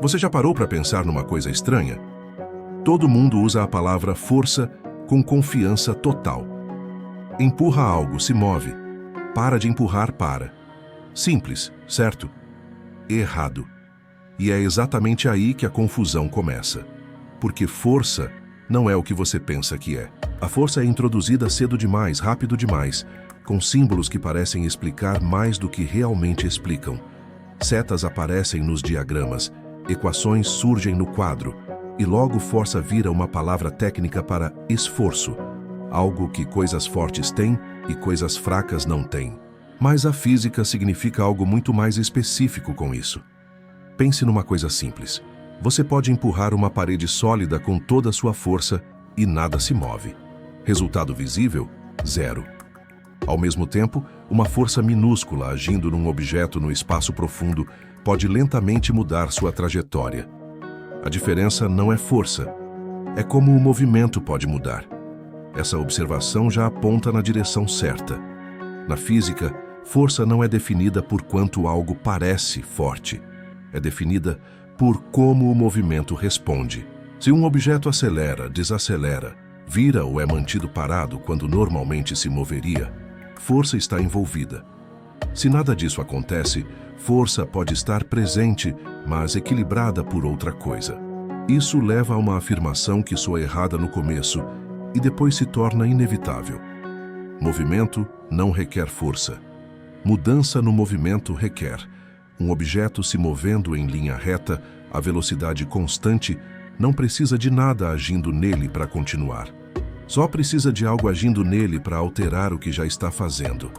Você já parou para pensar numa coisa estranha? Todo mundo usa a palavra força com confiança total. Empurra algo, se move. Para de empurrar, para. Simples, certo? Errado. E é exatamente aí que a confusão começa. Porque força não é o que você pensa que é. A força é introduzida cedo demais, rápido demais, com símbolos que parecem explicar mais do que realmente explicam. Setas aparecem nos diagramas, equações surgem no quadro, e logo força vira uma palavra técnica para esforço, algo que coisas fortes têm e coisas fracas não têm. Mas a física significa algo muito mais específico com isso. Pense numa coisa simples. Você pode empurrar uma parede sólida com toda a sua força e nada se move. Resultado visível? Zero. Ao mesmo tempo, uma força minúscula agindo num objeto no espaço profundo pode lentamente mudar sua trajetória. A diferença não é força, é como o movimento pode mudar. Essa observação já aponta na direção certa. Na física, força não é definida por quanto algo parece forte. É definida por como o movimento responde. Se um objeto acelera, desacelera, vira ou é mantido parado quando normalmente se moveria, força está envolvida. Se nada disso acontece, força pode estar presente, mas equilibrada por outra coisa. Isso leva a uma afirmação que soa errada no começo e depois se torna inevitável. Movimento não requer força. Mudança no movimento requer. Um objeto se movendo em linha reta, a velocidade constante, não precisa de nada agindo nele para continuar. Só precisa de algo agindo nele para alterar o que já está fazendo.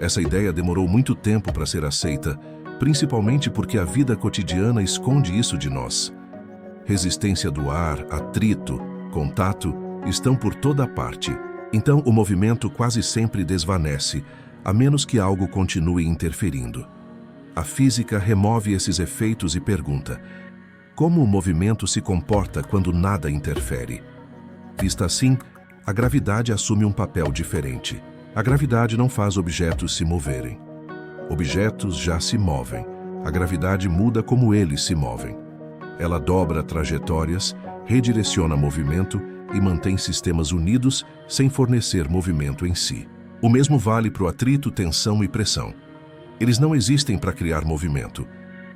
Essa ideia demorou muito tempo para ser aceita, principalmente porque a vida cotidiana esconde isso de nós. Resistência do ar, atrito, contato, estão por toda parte. Então o movimento quase sempre desvanece, a menos que algo continue interferindo. A física remove esses efeitos e pergunta: como o movimento se comporta quando nada interfere? Vista assim, a gravidade assume um papel diferente. A gravidade não faz objetos se moverem. Objetos já se movem. A gravidade muda como eles se movem. Ela dobra trajetórias, redireciona movimento e mantém sistemas unidos sem fornecer movimento em si. O mesmo vale para o atrito, tensão e pressão. Eles não existem para criar movimento.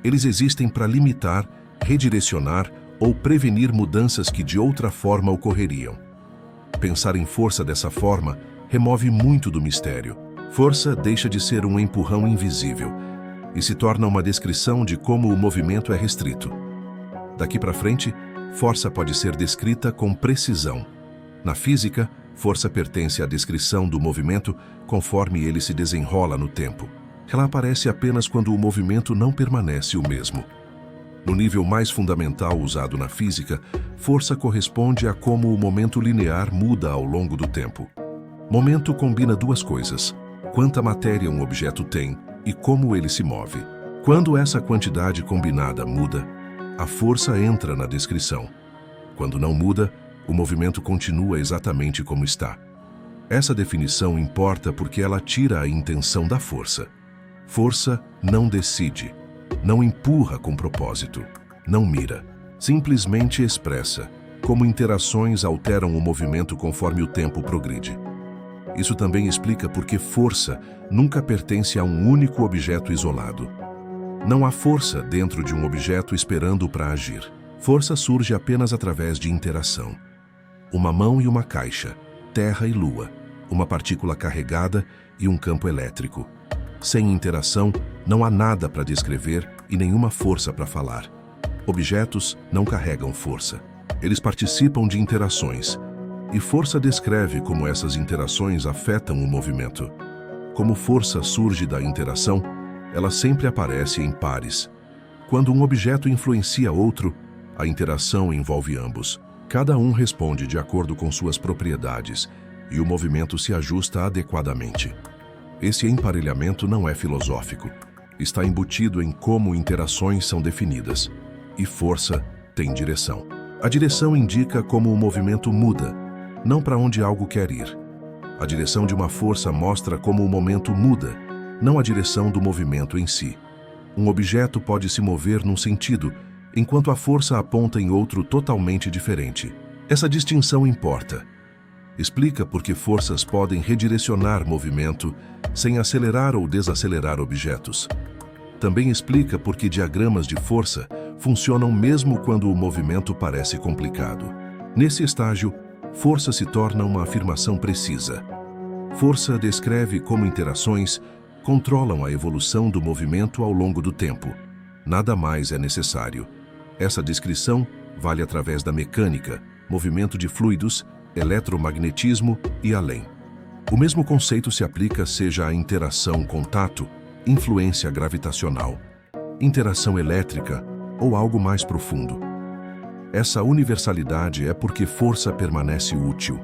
Eles existem para limitar, redirecionar ou prevenir mudanças que de outra forma ocorreriam. Pensar em força dessa forma remove muito do mistério. Força deixa de ser um empurrão invisível e se torna uma descrição de como o movimento é restrito. Daqui para frente, força pode ser descrita com precisão. Na física, força pertence à descrição do movimento conforme ele se desenrola no tempo. Ela aparece apenas quando o movimento não permanece o mesmo. No nível mais fundamental usado na física, força corresponde a como o momento linear muda ao longo do tempo. Momento combina duas coisas: quanta matéria um objeto tem e como ele se move. Quando essa quantidade combinada muda, a força entra na descrição. Quando não muda, o movimento continua exatamente como está. Essa definição importa porque ela tira a intenção da força. Força não decide, não empurra com propósito, não mira. Simplesmente expressa como interações alteram o movimento conforme o tempo progride. Isso também explica por que força nunca pertence a um único objeto isolado. Não há força dentro de um objeto esperando para agir. Força surge apenas através de interação. Uma mão e uma caixa, terra e lua, uma partícula carregada e um campo elétrico. Sem interação, não há nada para descrever e nenhuma força para falar. Objetos não carregam força. Eles participam de interações. E força descreve como essas interações afetam o movimento. Como força surge da interação, ela sempre aparece em pares. Quando um objeto influencia outro, a interação envolve ambos. Cada um responde de acordo com suas propriedades e o movimento se ajusta adequadamente. Esse emparelhamento não é filosófico. Está embutido em como interações são definidas. E força tem direção. A direção indica como o movimento muda, não para onde algo quer ir. A direção de uma força mostra como o momento muda, não a direção do movimento em si. Um objeto pode se mover num sentido, enquanto a força aponta em outro totalmente diferente. Essa distinção importa. Explica por que forças podem redirecionar movimento sem acelerar ou desacelerar objetos. Também explica por que diagramas de força funcionam mesmo quando o movimento parece complicado. Nesse estágio, força se torna uma afirmação precisa. Força descreve como interações controlam a evolução do movimento ao longo do tempo. Nada mais é necessário. Essa descrição vale através da mecânica, movimento de fluidos, eletromagnetismo e além. O mesmo conceito se aplica seja a interação contato, influência gravitacional, interação elétrica ou algo mais profundo. Essa universalidade é porque força permanece útil.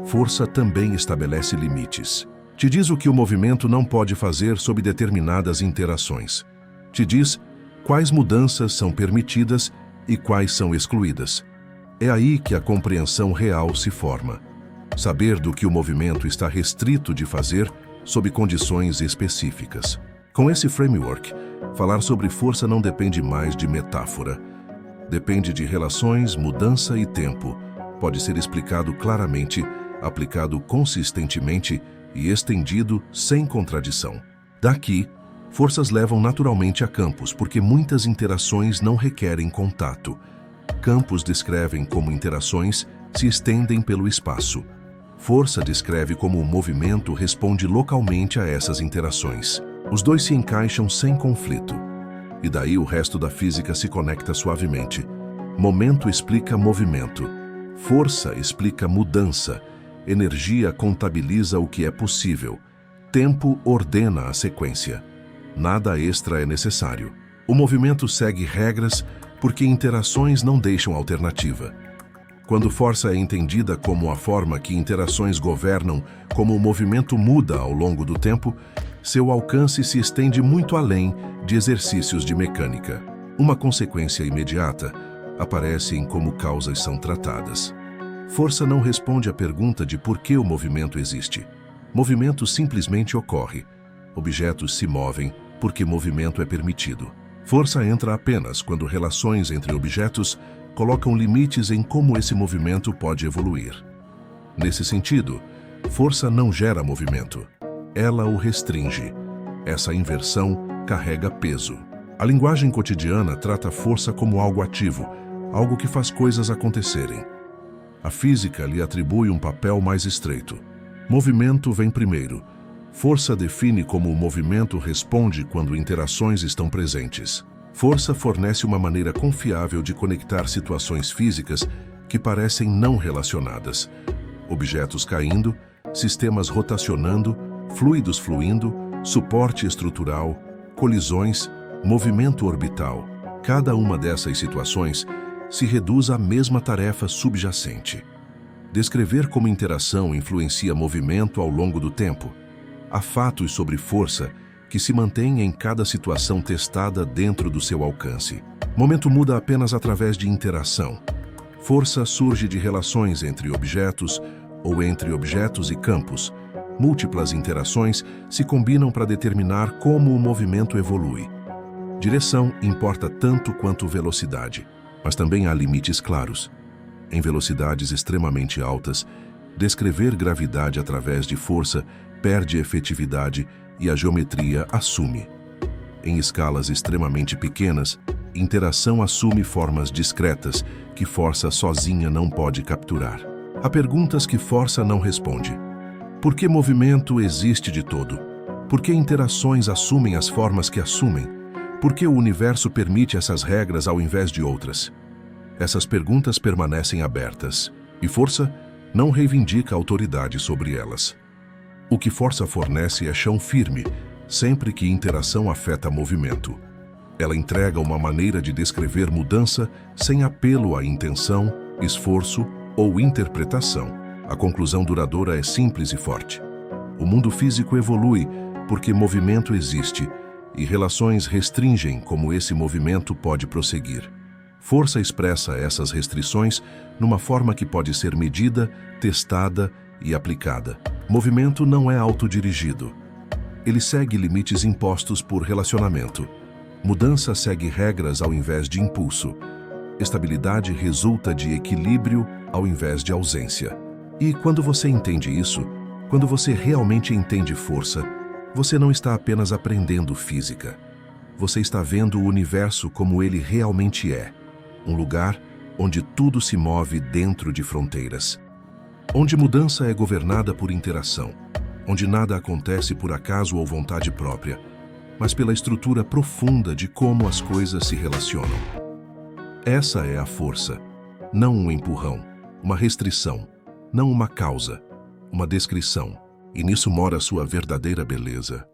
Força também estabelece limites. Te diz o que o movimento não pode fazer sob determinadas interações. Te diz quais mudanças são permitidas e quais são excluídas. É aí que a compreensão real se forma. Saber do que o movimento está restrito de fazer sob condições específicas. Com esse framework, falar sobre força não depende mais de metáfora. Depende de relações, mudança e tempo. Pode ser explicado claramente, aplicado consistentemente e estendido sem contradição. Daqui, forças levam naturalmente a campos, porque muitas interações não requerem contato. Campos descrevem como interações se estendem pelo espaço. Força descreve como o movimento responde localmente a essas interações. Os dois se encaixam sem conflito. E daí o resto da física se conecta suavemente. Momento explica movimento. Força explica mudança. Energia contabiliza o que é possível. Tempo ordena a sequência. Nada extra é necessário. O movimento segue regras porque interações não deixam alternativa. Quando força é entendida como a forma que interações governam, como o movimento muda ao longo do tempo, seu alcance se estende muito além de exercícios de mecânica. Uma consequência imediata aparece em como causas são tratadas. Força não responde à pergunta de por que o movimento existe. Movimento simplesmente ocorre. Objetos se movem porque movimento é permitido. Força entra apenas quando relações entre objetos colocam limites em como esse movimento pode evoluir. Nesse sentido, força não gera movimento. Ela o restringe. Essa inversão carrega peso. A linguagem cotidiana trata a força como algo ativo, algo que faz coisas acontecerem. A física lhe atribui um papel mais estreito. Movimento vem primeiro. Força define como o movimento responde quando interações estão presentes. Força fornece uma maneira confiável de conectar situações físicas que parecem não relacionadas. Objetos caindo, sistemas rotacionando, fluidos fluindo, suporte estrutural, colisões, movimento orbital. Cada uma dessas situações se reduz à mesma tarefa subjacente. Descrever como interação influencia movimento ao longo do tempo. Há fatos sobre força que se mantêm em cada situação testada dentro do seu alcance. Momento muda apenas através de interação. Força surge de relações entre objetos ou entre objetos e campos. Múltiplas interações se combinam para determinar como o movimento evolui. Direção importa tanto quanto velocidade, mas também há limites claros. Em velocidades extremamente altas, descrever gravidade através de força perde efetividade e a geometria assume. Em escalas extremamente pequenas, interação assume formas discretas que força sozinha não pode capturar. Há perguntas que força não responde. Por que movimento existe de todo? Por que interações assumem as formas que assumem? Por que o universo permite essas regras ao invés de outras? Essas perguntas permanecem abertas, e força não reivindica autoridade sobre elas. O que força fornece é chão firme, sempre que interação afeta movimento. Ela entrega uma maneira de descrever mudança sem apelo à intenção, esforço ou interpretação. A conclusão duradoura é simples e forte. O mundo físico evolui porque movimento existe e relações restringem como esse movimento pode prosseguir. Força expressa essas restrições numa forma que pode ser medida, testada e aplicada. Movimento não é autodirigido. Ele segue limites impostos por relacionamento. Mudança segue regras ao invés de impulso. Estabilidade resulta de equilíbrio ao invés de ausência. E quando você entende isso, quando você realmente entende força, você não está apenas aprendendo física. Você está vendo o universo como ele realmente é. Um lugar onde tudo se move dentro de fronteiras. Onde mudança é governada por interação. Onde nada acontece por acaso ou vontade própria, mas pela estrutura profunda de como as coisas se relacionam. Essa é a força, não um empurrão, uma restrição, não uma causa, uma descrição, e nisso mora sua verdadeira beleza.